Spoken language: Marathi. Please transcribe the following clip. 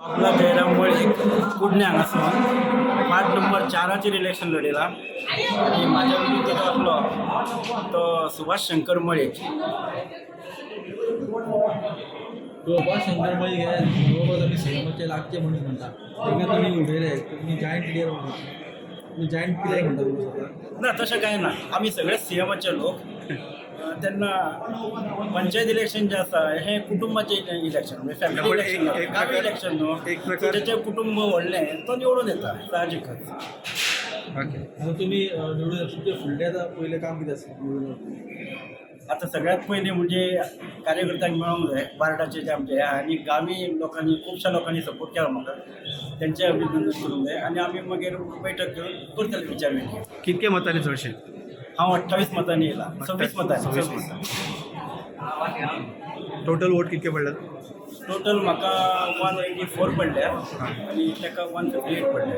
आपला जयराम वळीक कुडण्या हांगासून वार्ड नंबर 4 इलेक्शन लढयला आणि माझ्या विरुद्ध जो असलो तो सुभाष शंकर मळीक. सुभाष शंकर मळीक हे जवळपास आम्ही सीएमचे लागचे म्हणून म्हणता तेव्हा तुम्ही उभेले तुम्ही जॉईंट लिडर म्हणून तुम्ही जॉईंट कित्याक म्हणटा तुमी स्वता ना तशें कांय ना, आमी सगळे सीएमचे लोक. तेन्ना पंचायत इलेक्शन जे आसा हे कुटुंबाचे इलेक्शन म्हणजे फॅमिली इलेक्शन गावी इलेक्शन न्हू, तेचें कुटुंब व्हडलें तो निवडून येता साहजिकच. आता तुम्ही निवडून तुमचे फुडले आता पयलें काम कितें आसता निवडून आता सगळ्यात पयलीं म्हणजे कार्यकर्त्यांक मेळोंक जाय वार्डाचे जे आमचे आनी गांवी लोकांनी खुबश्या लोकांनी सपोर्ट केला म्हाका, तेंचे अभिनंदन करूंक जाय आनी आमी मागीर बैठक घेवन करतले विचार वेळी. कितके मतांनी चडशे? हांव 28 मतांनी येयला, 26 मतांनी. टोटल वोट कितके पडल्यात? टोटल म्हाका 184 पडल्या आनी ताका 158 पडल्या.